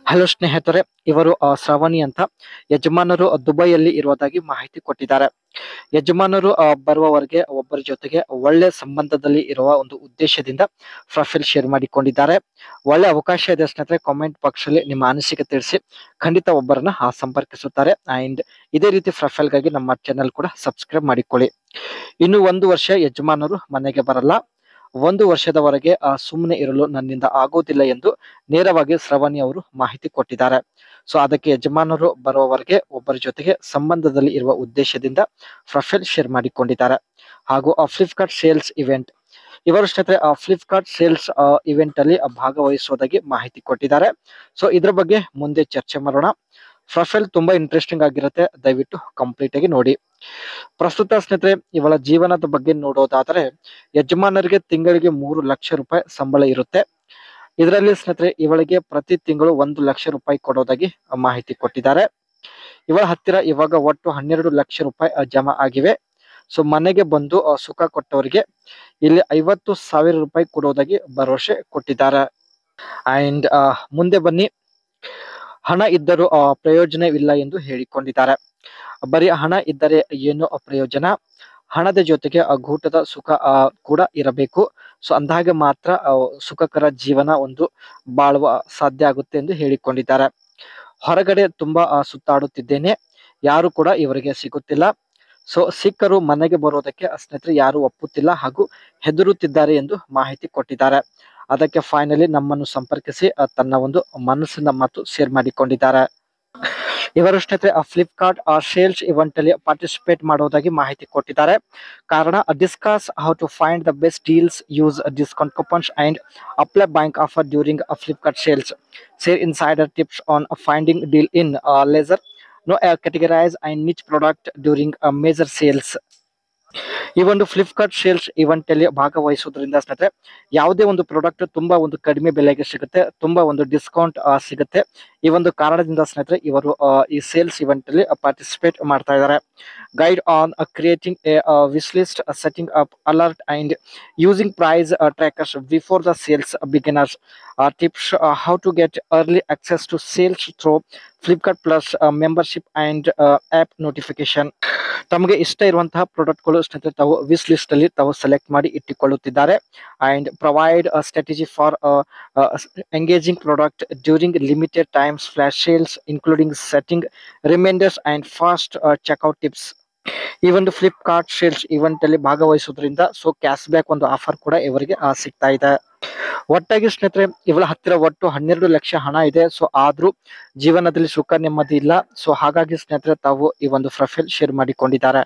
Hello ಸ್ನೇಹಿತರೆ, ಇವರು ಶ್ರಾವಣಿ ಅಂತ ಯಜಮಾನರು ದುಬೈಯಲ್ಲಿ ಇರುವುದಾಗಿ ಮಾಹಿತಿ ಕೊಟ್ಟಿದ್ದಾರೆ. ಯಜಮಾನರು ಬರುವವರೆಗೆ ಒಬ್ಬರ ಜೊತೆಗೆ ಒಳ್ಳೆ ಸಂಬಂಧದಲ್ಲಿ ಇರುವ ಒಂದು ಉದ್ದೇಶದಿಂದ ಪ್ರೊಫೈಲ್ ಶೇರ್ ಮಾಡಿಕೊಂಡಿದ್ದಾರೆ. ಒಳ್ಳೆ ಅವಕಾಶ ಇದೆ ಸ್ನೇಹಿತರೆ. ಕಾಮೆಂಟ್ ಬಾಕ್ಸ್ ಅಲ್ಲಿ ನಿಮ್ಮ ಅನಿಸಿಕೆ ತಿಳಿಸಿ, ಖಂಡಿತ ಒಬ್ಬರನ್ನ ಸಂಪರ್ಕಿಸುತ್ತಾರೆ. ಅಂಡ್ ಇದೇ ರೀತಿ ಪ್ರೊಫೈಲ್ಗಾಗಿ ನಮ್ಮ ಚಾನೆಲ್ ಕೂಡ ಸಬ್ಸ್ಕ್ರೈಬ್ ಮಾಡಿಕೊಳ್ಳಿ. ಇನ್ನು 1 ವರ್ಷ ಯಜಮಾನರು ಮನೆಗೆ ಬರಲ್ಲ. 1 ವರ್ಷದವರೆಗೆ ಸುಮ್ಮನೆ ಇರಲು ನನ್ನಿಂದ ಆಗೋದಿಲ್ಲ ಎಂದು ನೇರವಾಗಿ ಶ್ರವಣಿ ಅವರು ಮಾಹಿತಿ ಕೊಟ್ಟಿದ್ದಾರೆ. ಸೊ ಅದಕ್ಕೆ ಯಜಮಾನರು ಬರುವವರೆಗೆ ಒಬ್ಬರ ಜೊತೆಗೆ ಸಂಬಂಧದಲ್ಲಿ ಇರುವ ಉದ್ದೇಶದಿಂದ ಪ್ರೊಫೈಲ್ ಶೇರ್ ಮಾಡಿಕೊಂಡಿದ್ದಾರೆ. ಹಾಗೂ ಫ್ಲಿಪ್ಕಾರ್ಟ್ ಸೇಲ್ಸ್ ಇವೆಂಟ್, ಇವರು ಸ್ನೇಹಿತರೆ ಫ್ಲಿಪ್ಕಾರ್ಟ್ ಸೇಲ್ಸ್ ಇವೆಂಟ್ ಅಲ್ಲಿ ಭಾಗವಹಿಸುವುದಾಗಿ ಮಾಹಿತಿ ಕೊಟ್ಟಿದ್ದಾರೆ. ಸೊ ಇದ್ರ ಬಗ್ಗೆ ಮುಂದೆ ಚರ್ಚೆ ಮಾಡೋಣ. ಪ್ರೊಫೈಲ್ ತುಂಬಾ ಇಂಟ್ರೆಸ್ಟಿಂಗ್ ಆಗಿರುತ್ತೆ, ದಯವಿಟ್ಟು ಕಂಪ್ಲೀಟ್ ಆಗಿ ನೋಡಿ. ಪ್ರಸ್ತುತ ಸ್ನೇಹಿತರೆ ಇವಳ ಜೀವನದ ಬಗ್ಗೆ ನೋಡೋದಾದ್ರೆ, ಯಜಮಾನರಿಗೆ ತಿಂಗಳಿಗೆ 3 ಲಕ್ಷ ರೂಪಾಯಿ ಸಂಬಳ ಇರುತ್ತೆ. ಇದರಲ್ಲಿ ಸ್ನೇಹಿತರೆ ಇವಳಿಗೆ ಪ್ರತಿ ತಿಂಗಳು 1 ಲಕ್ಷ ರೂಪಾಯಿ ಕೊಡೋದಾಗಿ ಮಾಹಿತಿ ಕೊಟ್ಟಿದ್ದಾರೆ. ಇವಳ ಹತ್ತಿರ ಇವಾಗ ಒಟ್ಟು 12 ಲಕ್ಷ ರೂಪಾಯಿ ಜಮಾ ಆಗಿವೆ. ಸೊ ಮನೆಗೆ ಬಂದು ಸುಖ ಕೊಟ್ಟವರಿಗೆ ಇಲ್ಲಿ 50,000 ರೂಪಾಯಿ ಕೊಡೋದಾಗಿ ಭರವಸೆ ಕೊಟ್ಟಿದ್ದಾರೆ. ಅಂಡ್ ಮುಂದೆ ಬನ್ನಿ. ಹಣ ಇದ್ದರೂ ಪ್ರಯೋಜನವಿಲ್ಲ ಎಂದು ಹೇಳಿಕೊಂಡಿದ್ದಾರೆ. ಬರೀ ಹಣ ಇದ್ದರೆ ಏನು ಪ್ರಯೋಜನ, ಹಣದ ಜೊತೆಗೆ ಗೂಟದ ಸುಖ ಕೂಡ ಇರಬೇಕು. ಸೊ ಅಂದಾಗ ಮಾತ್ರ ಸುಖಕರ ಜೀವನ ಒಂದು ಬಾಳುವ ಸಾಧ್ಯ ಆಗುತ್ತೆ ಎಂದು ಹೇಳಿಕೊಂಡಿದ್ದಾರೆ. ಹೊರಗಡೆ ತುಂಬಾ ಸುತ್ತಾಡುತ್ತಿದ್ದೇನೆ, ಯಾರು ಕೂಡ ಇವರಿಗೆ ಸಿಗುತ್ತಿಲ್ಲ. ಸೊ ಸಿಕ್ಕರು ಮನೆಗೆ ಬರೋದಕ್ಕೆ ಸ್ನೇಹಿತರೆ ಯಾರು ಒಪ್ಪುತ್ತಿಲ್ಲ ಹಾಗೂ ಹೆದರುತ್ತಿದ್ದಾರೆ ಎಂದು ಮಾಹಿತಿ ಕೊಟ್ಟಿದ್ದಾರೆ. ಅದಕ್ಕೆ ಫೈನಲಿ ನಮ್ಮನ್ನು ಸಂಪರ್ಕಿಸಿ ತನ್ನ ಒಂದು ಮನಸ್ಸಿನ ಮಾತು ಶೇರ್ ಮಾಡಿಕೊಂಡಿದ್ದಾರೆ. ಇವರು ಸ್ನೇಹಿತರೆ ಫ್ಲಿಪ್ಕಾರ್ಟ್ ಸೇಲ್ಸ್ ಇವೆಂಟ್ ಅಲ್ಲಿ ಪಾರ್ಟಿಸಿಪೇಟ್ ಮಾಡೋದಾಗಿ ಮಾಹಿತಿ ಕೊಟ್ಟಿದ್ದಾರೆ. ಕಾರಣ discuss how to find the best deals, use discount coupons and apply bank offer during Flipkart sales, share insider tips on finding deal in laser, no categorize and niche product during a major sales. ಈ ಒಂದು Flipkart sales event ಅಲ್ಲಿ ಭಾಗವಹಿಸುವುದರಿಂದ ಸ್ನೇಹಿತರೆ ಯಾವುದೇ ಒಂದು product ತುಂಬಾ ಒಂದು ಕಡಿಮೆ ಬೆಲೆಗೆ ಸಿಗುತ್ತೆ, ತುಂಬಾ ಒಂದು ಡಿಸ್ಕೌಂಟ್ ಸಿಗುತ್ತೆ. ಈ ಒಂದು ಕಾರಣದಿಂದ ಸ್ನೇಹಿತರೆ ಇವರು ಈ ಸೇಲ್ಸ್ ಇವೆಂಟ್ ಅಲ್ಲಿ ಪಾರ್ಟಿಸಿಪೇಟ್ ಮಾಡ್ತಾ ಇದ್ದಾರೆ. Guide on creating a wish list, setting up alert and using price trackers before the sales beginners, tips how to get early access to sales through Flipkart plus membership and app notification. ತಮಗೆ ಇಷ್ಟ ಇರುವಂತಹ ಪ್ರಾಡಕ್ಟ್ಗಳು ಸ್ನೇಹಿತರೆ ತಾವು wish list ಅಲ್ಲಿ ತಾವು select ಮಾಡಿ ಇಟ್ಟುಕೊಳ್ಳುತ್ತಿದ್ದಾರೆ. And provide strategy for engaging product during limited times flash sales including setting reminders and fast checkout tips. ಈ ಒಂದು ಫ್ಲಿಪ್ಕಾರ್ಟ್ ಸೇಲ್ಸ್ ಇವೆಂಟ್ ಅಲ್ಲಿ ಭಾಗವಹಿಸುವುದರಿಂದ ಸೊ ಕ್ಯಾಶ್ ಬ್ಯಾಕ್ ಒಂದು ಆಫರ್ ಕೂಡ ಇವರಿಗೆ ಸಿಗ್ತಾ ಇದೆ. ಒಟ್ಟಾಗಿ ಸ್ನೇಹಿತರೆ ಇವಳ ಹತ್ತಿರ ಒಟ್ಟು 12 ಲಕ್ಷ ಹಣ ಇದೆ. ಸೊ ಆದ್ರೂ ಜೀವನದಲ್ಲಿ ಸುಖ ನೆಮ್ಮದಿ ಇಲ್ಲ. ಸೊ ಹಾಗಾಗಿ ಸ್ನೇಹಿತರೆ ತಾವು ಈ ಒಂದು ಪ್ರೊಫೈಲ್ ಶೇರ್ ಮಾಡಿಕೊಂಡಿದ್ದಾರೆ.